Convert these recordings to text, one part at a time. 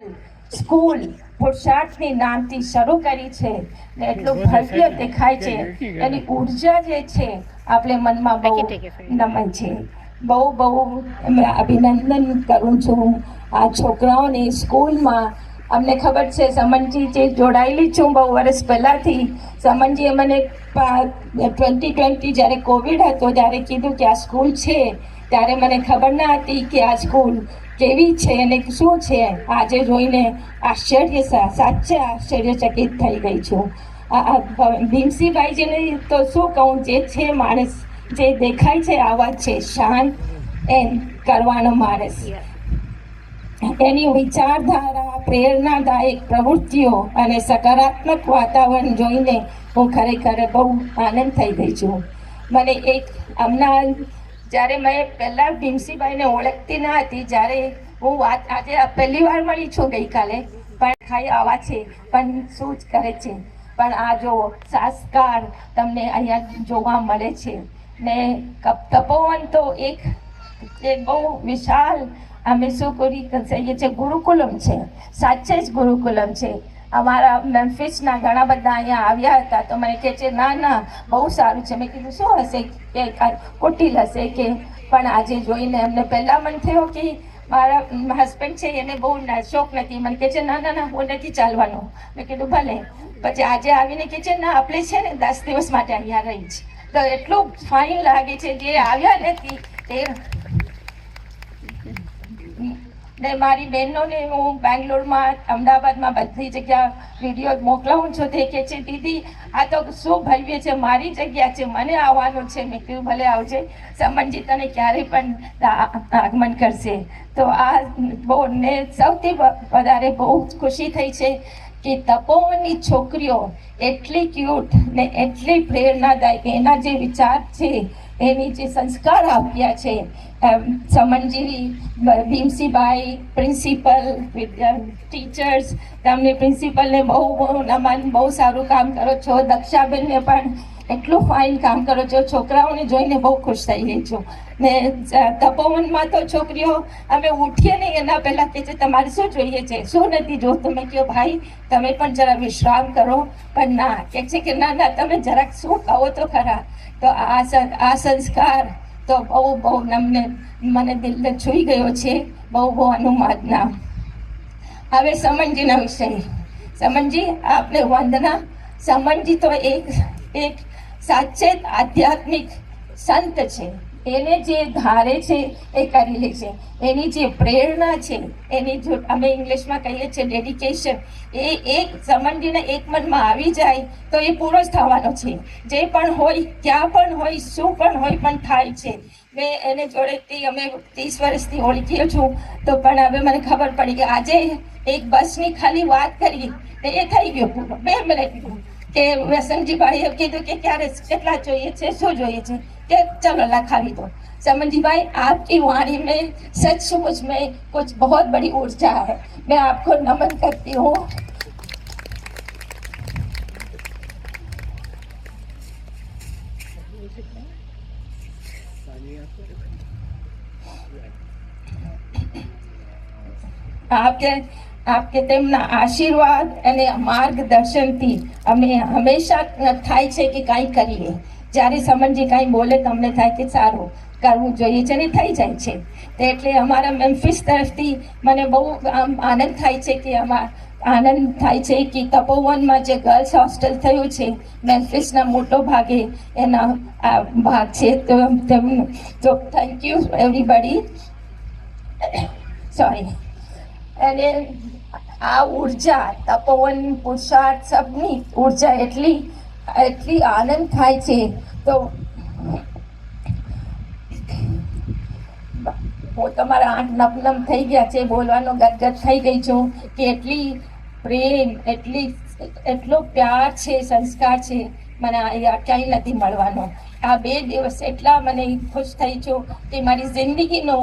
School પુરુષાર્થની નામથી શરૂ કરી છે ને એટલું ભવ્ય દેખાય છે. એની ઉર્જા જે છે આપણે મનમાં બહુ નમન છે. બહુ અભિનંદન કરું છું આ છોકરાઓને સ્કૂલમાં. અમને ખબર છે સમનજી જે જોડાયેલી છું બહુ વર્ષ પહેલાંથી. સમનજીએ મને 2020 જ્યારે કોવિડ હતો ત્યારે કીધું કે આ સ્કૂલ છે, ત્યારે મને ખબર ના હતી કે આ સ્કૂલ કેવી છે અને શું છે. આજે જોઈને સાચે આશ્ચર્યચકિત થઈ ગઈ છું. ભીમસિંહભાઈજીને તો શું કહું, જે છે માણસ જે દેખાય છે આવા છે, શાંત કરવાનો માણસ. એની વિચારધારા, પ્રેરણાદાયક પ્રવૃત્તિઓ અને સકારાત્મક વાતાવરણ જોઈને હું ખરેખર બહુ આનંદ થઈ ગઈ છું. મને હમણાં જ્યારે મેં પહેલાં ભીમસિંહભાઈને ઓળખતી ન હતી, જ્યારે હું આજે પહેલી વાર મળી છું ગઈકાલે, પણ ખાઈ આવા છે પણ શું જ કરે છે. પણ આ જો સંસ્કાર તમને અહીંયા જોવા મળે છે ને. તપોવન તો એક બહુ વિશાળ, અમે શું કહીએ છીએ, ગુરુકુલમ છે. સાચે જ ગુરુકુલમ છે. અમારા મેમ્ફિસના ઘણા બધા અહીંયા આવ્યા હતા તો મને કહે છે ના બહુ સારું છે. મેં કીધું શું હશે, કે કુટિલ હશે કે. પણ આજે જોઈને અમને પહેલાં મન થયો કે મારા હસબન્ડ છે એને બહુ શોખ નથી. મને કહે છે ના હું નથી ચાલવાનું. મેં કીધું ભલે. પછી આજે આવીને કહે છે ના આપણે છે ને 10 દિવસ માટે અહીંયા રહી છે. તો એટલું ફાઇન લાગે છે. જે આવ્યા નથી એ ને મારી બહેનોને હું બેંગ્લોરમાં, અમદાવાદમાં બધી જગ્યા વિડીયો મોકલાવું છું. તે કહે છે દીદી આ તો શું ભવ્ય છે, મારી જગ્યા છે, મને આવવાનું છે. મેં કીધું ભલે આવજે, સમનજી તને ક્યારે પણ આગમન કરશે. તો આ બહુ ને સૌથી વધારે બહુ ખુશી થઈ છે કે તપોવનની છોકરીઓ એટલી ક્યુટ ને એટલી પ્રેરણાદાયક, એના જે વિચાર છે, એની જે સંસ્કાર આપ્યા છે. સમનજી, ભીમસિંહભાઈ, પ્રિન્સિપલ, ટીચર્સ, તમને પ્રિન્સિપલને બહુ નમન. બહુ સારું કામ કરો છો. દક્ષાબેનને પણ એટલું ફાઇન કામ કરો છો. છોકરાઓને જોઈને બહુ ખુશ થઈ ગઈ છું. ને તપોવનમાં તો છોકરીઓ અમે ઉઠીએ નહીં એના પહેલાં કહે છે તમારે શું જોઈએ છે, શું નથી જોતું. મેં કહ્યું ભાઈ તમે પણ જરા વિશ્રામ કરો. પણ ના, કહે છે કે ના તમે જરાક શું કહો તો ખરા. તો આ સંસ્કાર તો બહુ મને દિલને છૂઈ ગયો છે. બહુ અનુમાદના. હવે સમનજીના વિષય. સમનજી આપને વંદના. સમનજી તો એક સાચે આધ્યાત્મિક સંત છે. એને જે ધારે છે એ કરી લે છે. એની જે પ્રેરણા છે, એની જો અમે ઇંગ્લિશમાં કહીએ છીએ ડેડિકેશન, એ એક સમનજીને એક મનમાં આવી જાય તો એ પૂરો જ થવાનો છે. જે પણ હોય, ક્યાં પણ હોય, શું પણ હોય, પણ થાય છે. મેં એને જોડેથી અમે 30 વર્ષથી ઓળખીએ છું. તો પણ હવે મને ખબર પડી કે આજે એક બસની ખાલી વાત કરી એ થઈ ગયો પૂરો 2 મિનિટનું. કે વ્યસનજીભાઈએ કીધું કે ક્યારે કેટલા જોઈએ છે, શું જોઈએ છે, કે चलो लखावी दो. समनजी भाई आपकी वाणी में सचमुच में कुछ बहुत बड़ी ऊर्जा है. मैं आपको नमन करती हूँ. आपके તેમના આશીર્વાદ અને માર્ગદર્શનથી અમે હંમેશા થાય છે કે કંઈ કરીએ. જ્યારે સમનજી કાંઈ બોલે તમને થાય કે સારું કરવું જોઈએ છે ને થઈ જાય છે. એટલે અમારા મેમ્ફિસ તરફથી મને બહુ આનંદ થાય છે કે તપોવનમાં જે ગર્લ્સ હોસ્ટેલ થયું છે મેમ્ફિસના મોટો ભાગે એના ભાગ છે. તો થેન્ક યુ એવરીબડી. સોરી. અને આ ઉર્જા, તપોવન, પુરુષાર્થ, સબની ઉર્જા એટલી આનંદ થાય છે. તો હું તમારા આંખ નમ થઈ ગયા છે, બોલવાનો ગદગદ થઈ ગઈ છું કે એટલી પ્રેમ, એટલો પ્યાર છે, સંસ્કાર છે, મને અહીંયા ક્યાંય નથી મળવાનો. આ 2 દિવસ એટલા મને ખુશ થઈ છું કે મારી જિંદગીનો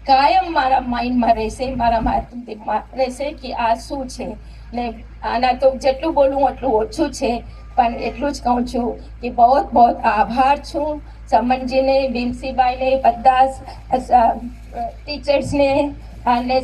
કાયમ મારા માઇન્ડમાં રહેશે, મારા માથામાં રહેશે કે આ શું છે. ને આના તો જેટલું બોલું એટલું ઓછું છે. પણ એટલું જ કહું છું કે બહુ આભાર છું સમનજીને, ભીમસિંહભાઈને, બધા ટીચર્સને અને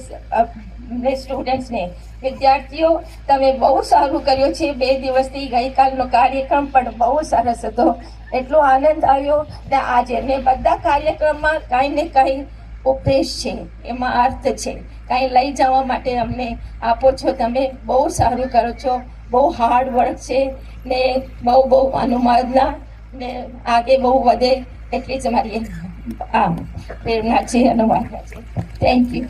સ્ટુડન્ટ્સને, વિદ્યાર્થીઓ, તમે બહુ સારું કર્યું છે. 2 દિવસથી ગઈકાલનો કાર્યક્રમ પણ બહુ સરસ હતો. એટલો આનંદ આવ્યો ને આજે ને બધા કાર્યક્રમમાં કાંઈ ને કાંઈ ઉપદેશ છે, એમાં અર્થ છે, કાંઈ લઈ જવા માટે અમને આપો છો. તમે બહુ સારું કરો છો. બહુ હાર્ડ વર્ક છે ને બહુ અનુમાનના ને આગે બહુ વધે એટલી જ મારી પ્રેરણા છે, અનુમાનના છે. Thank you.